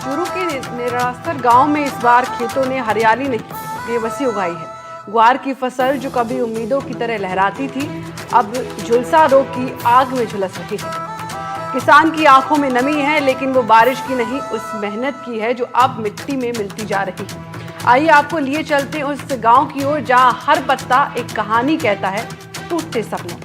चूरू के निरास्तर गांव में इस बार खेतों ने हरियाली नहीं, बेबसी उगाई है। ग्वार की फसल जो कभी उम्मीदों की तरह लहराती थी, अब झुलसा रोग की आग में झुलस रही है। किसान की आंखों में नमी है, लेकिन वो बारिश की नहीं, उस मेहनत की है जो अब मिट्टी में मिलती जा रही है। आइए आपको लिए चलते हैं उस गांव की ओर जहां हर पत्ता एक कहानी कहता है टूटते सपनों।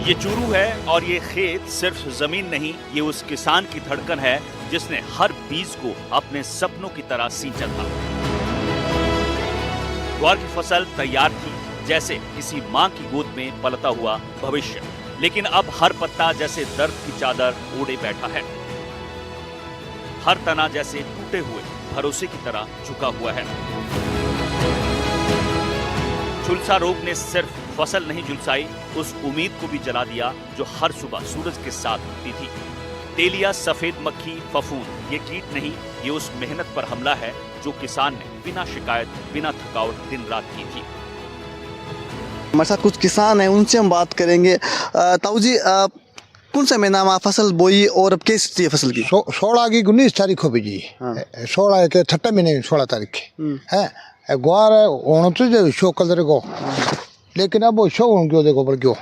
ये चूरू है और ये खेत सिर्फ जमीन नहीं, ये उस किसान की धड़कन है जिसने हर बीज को अपने सपनों की तरह सींचा था। ग्वार की फसल तैयार थी, जैसे किसी मां की गोद में पलता हुआ भविष्य, लेकिन अब हर पत्ता जैसे दर्द की चादर ओढ़े बैठा है। हर तना जैसे टूटे हुए भरोसे की तरह झुका हुआ है। झुलसा रोग ने सिर्फ फसल नहीं झुलसाई, उस उम्मीद को भी जला दिया जो हर सुबह सूरज के साथ उगती थी। तेलिया, सफेद मक्खी, फफूंद, ये कीट नहीं, ये उस मेहनत पर हमला है जो किसान ने बिना शिकायत, बिना थकावट दिन रात की थी। हमारे साथ कुछ किसान हैं, उनसे हम बात करेंगे। ताऊ जी, कौन सा महीना में फसल बोई और अब कैसी स्थिति है फसल की? 16 की 19 तारीख को बीजी। 16 के छठे महीने 16 तारीख है ग्वार होना तो जो शो कलर को, लेकिन अब वो शो हो गयो, देखो बढ़ गयो,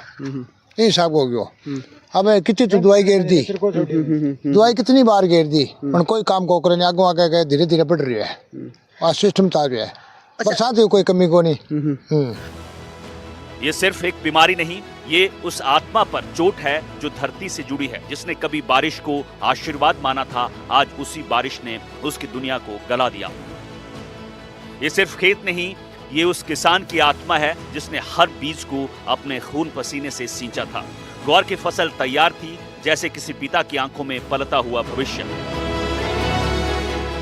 ये हिसाब हो गयो। अब कितनी तो दवाई घेर दी, दवाई कितनी बार घेर दी, पर कोई काम को करे नहीं, आगो आगे धीरे धीरे बढ़ रही है और सिस्टम चाल रहा है। बरसात कोई कमी को नहीं। ये सिर्फ एक बीमारी नहीं, ये उस आत्मा पर चोट है जो धरती से जुड़ी है, जिसने कभी बारिश को आशीर्वाद माना था, आज उसी बारिश ने उसकी दुनिया को गला दिया। ये सिर्फ खेत नहीं, ये उस किसान की आत्मा है जिसने हर बीज को अपने खून पसीने से सींचा था। ग्वार की फसल तैयार थी, जैसे किसी पिता की आंखों में पलता हुआ भविष्य,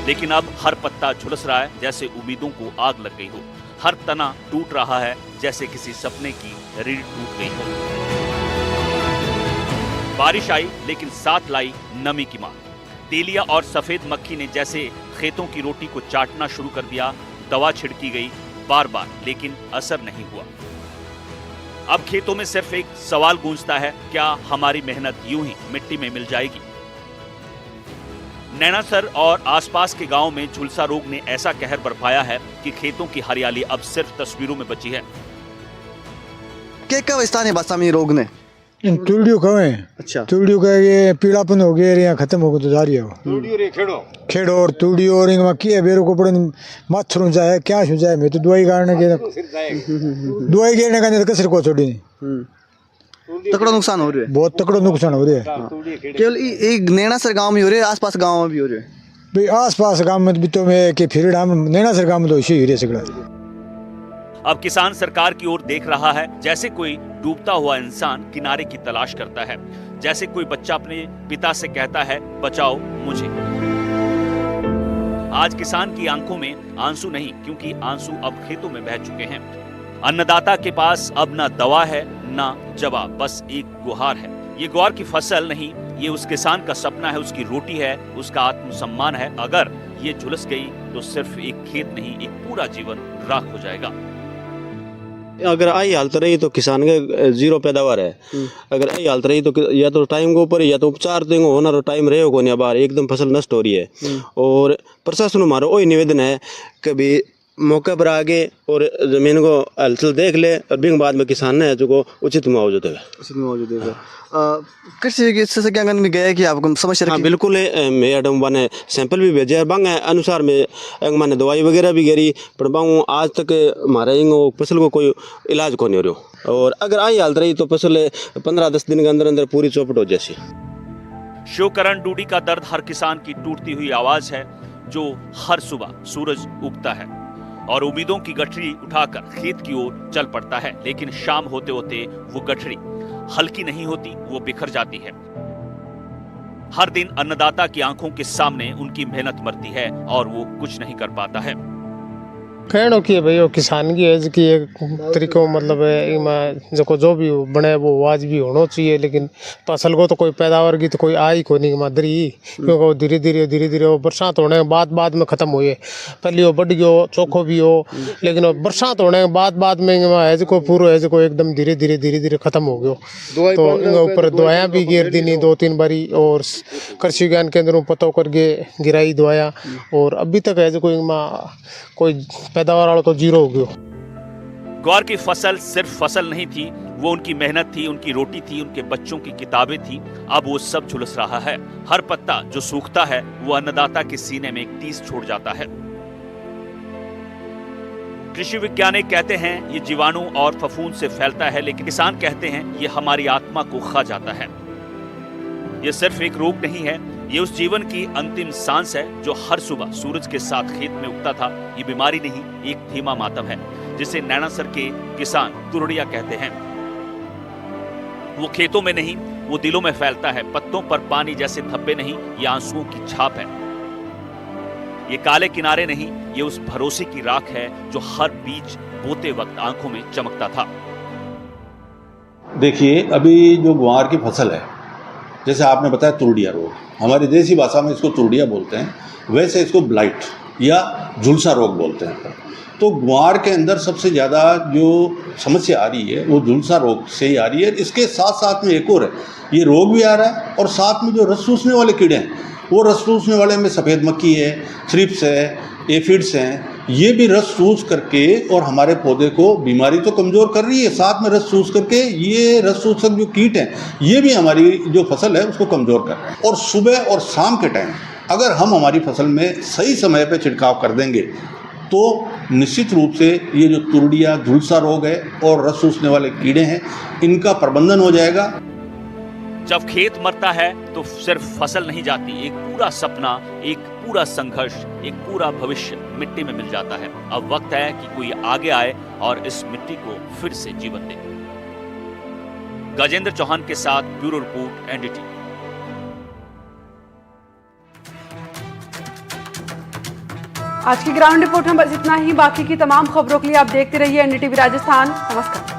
लेकिन अब हर पत्ता झुलस रहा है जैसे उम्मीदों को आग लग गई हो। हर तना टूट रहा है जैसे किसी सपने की रीढ़ टूट गई हो। बारिश आई, लेकिन साथ लाई नमी की मांग। तेलिया और सफेद मक्खी ने जैसे खेतों की रोटी को चाटना शुरू कर दिया। दवा छिड़की गई बार बार, लेकिन असर नहीं हुआ। अब खेतों में सिर्फ एक सवाल गूंजता है, क्या हमारी मेहनत यूं ही मिट्टी में मिल जाएगी? नैनासर और आसपास के गांव में झुलसा रोग ने ऐसा कहर बरपाया है कि खेतों की हरियाली अब सिर्फ तस्वीरों में बची है। क्या अवस्था है बादशाह में रोग ने? तुलड़ियों कहे, अच्छा, तुलड़ियों का ये पीलापन हो गया, यहाँ खत्म हो गया तो जा रही है वो खेड़ो और तुलड़ियों और इनमें किए बेरों को पड़े मच्छर हो जाए, क्या हो जाए। मैं तो दवाई गाड़ने के दवाई गिरने का नहीं कसर को छोड़ी नहीं। तकड़ा नुकसान हो रहा है, बहुत तकड़ा नुकसान हो रहा है। केवल एक नैनासर गांव में हो रहे, आसपास गांव में भी हो रहे हैं भाई। आसपास गांव में भी तो मैं कि फिर हम नैनासर गांव में तो इसी हीरे सगड़ा। अब किसान सरकार की ओर देख रहा है, जैसे कोई डूबता हुआ इंसान किनारे की तलाश करता है, जैसे कोई बच्चा अपने पिता से कहता है, बचाओ मुझे। आज किसान की आंखों में आंसू नहीं, क्योंकि आंसू अब खेतों में बह चुके हैं। अन्नदाता के पास अब ना दवा है, ना जवाब, बस एक गुहार है। ये ग्वार की फसल नहीं, ये उस किसान का सपना है, उसकी रोटी है, उसका आत्मसम्मान है। अगर ये झुलस गई तो सिर्फ एक खेत नहीं, एक पूरा जीवन राख हो जाएगा। अगर आई हालत रही तो किसान के जीरो पैदावार है। अगर आई हालत रही तो या तो टाइम के ऊपर या तो उपचार देंगे होना तो टाइम रहे को नहीं, बाहर एकदम फसल नष्ट हो रही है। और प्रशासन हमारा वही निवेदन है कि भी मौके पर आगे और जमीन को हलचल देख ले और बिंग बाद में किसान ने जो उचित मुआवजा देगा। कृषि विशेषज्ञ से क्या में गया कि आपको समस्या? हाँ बिल्कुल, मैडम मैंने सैंपल भी भेजे है, बांग अनुसार में मैंने दवाई वगैरह भी गिरी, पर बांगू आज तक हमारे फसल को कोई इलाज को नहीं हो रहा। और अगर आई हालत रही तो फसल 15-10 दिन के अंदर अंदर पूरी चौपट हो जैसी। शिवकरण डूडी का दर्द हर किसान की टूटती हुई आवाज है, जो हर सुबह सूरज उगता है और उम्मीदों की गठरी उठाकर खेत की ओर चल पड़ता है, लेकिन शाम होते होते वो गठरी हल्की नहीं होती, वो बिखर जाती है। हर दिन अन्नदाता की आंखों के सामने उनकी मेहनत मरती है और वो कुछ नहीं कर पाता है। कहनो की है भाई वो किसान की है कि एक तरीको मतलब है इमा जो भी बने वो वाजिबी होना चाहिए, लेकिन फसल को तो कोई पैदावार की तो कोई आई को नहीं मादरी, क्योंकि वो धीरे धीरे वो बरसात होने के बाद में ख़त्म हुए। पहले वो बढ़ गयो चोखो भी हो, लेकिन वो बरसात होने के बाद में है को पूरा है को एकदम धीरे धीरे ख़त्म हो गयो। तो इनके ऊपर दवाएं भी गिर दी 2-3 बारी, और कृषि विज्ञान केंद्रों पता करके गिराई दवाया, और अभी तक है कोई पैदावार वाला तो जीरो हो गयो। ग्वार की फसल सिर्फ फसल नहीं थी, वो उनकी मेहनत थी, उनकी रोटी थी, उनके बच्चों की किताबें थी। अब वो सब झुलस रहा है। हर पत्ता जो सूखता है वो अन्नदाता के सीने में एक टीस छोड़ जाता है। कृषि वैज्ञानिक कहते हैं ये जीवाणु और फफूंद से फैलता है, लेकिन किसान कहते हैं ये हमारी आत्मा को खा जाता है। ये सिर्फ एक रोग नहीं है, ये उस जीवन की अंतिम सांस है जो हर सुबह सूरज के साथ खेत में उगता था। ये बीमारी नहीं, एक धीमा मातम है, जिसे नैनासर के किसान तुरड़िया कहते हैं। वो खेतों में नहीं, वो दिलों में फैलता है। पत्तों पर पानी जैसे धब्बे नहीं, ये आंसुओं की छाप है। ये काले किनारे नहीं, ये उस भरोसे की राख है जो हर बीज बोते वक्त आंखों में चमकता था। देखिए, अभी जो ग्वार की फसल है, जैसे आपने बताया तुरड़िया रोग, हमारी देसी भाषा में इसको तुरड़िया बोलते हैं, वैसे इसको ब्लाइट या झुलसा रोग बोलते हैं। तो ग्वार के अंदर सबसे ज़्यादा जो समस्या आ रही है वो झुलसा रोग से ही आ रही है। इसके साथ साथ में एक और है, ये रोग भी आ रहा है, और साथ में जो रस चूसने वाले कीड़े हैं, वो रस चूसने वाले में सफ़ेद मक्खी है, थ्रिप्स है, एफिड्स हैं, ये भी रस चूस करके और हमारे पौधे को बीमारी तो कमज़ोर कर रही है, साथ में रस चूस करके ये रस चूसक जो कीट हैं ये भी हमारी जो फसल है उसको कमज़ोर कर रहे हैं। और सुबह और शाम के टाइम अगर हम हमारी फसल में सही समय पर छिड़काव कर देंगे तो निश्चित रूप से ये जो तुरड़िया, झुलसा रोग है और रस चूसने वाले कीड़े हैं, इनका प्रबंधन हो जाएगा। जब खेत मरता है तो सिर्फ फसल नहीं जाती, एक पूरा सपना, एक पूरा संघर्ष, एक पूरा भविष्य मिट्टी में मिल जाता है। अब वक्त है कि कोई आगे आए और इस मिट्टी को फिर से जीवन दे। गजेंद्र चौहान के साथ ब्यूरो रिपोर्ट, एनडीटीवी। आज की ग्राउंड रिपोर्ट में बस इतना ही। बाकी की तमाम खबरों के लिए आप देखते रहिए एनडीटीवी राजस्थान। नमस्कार।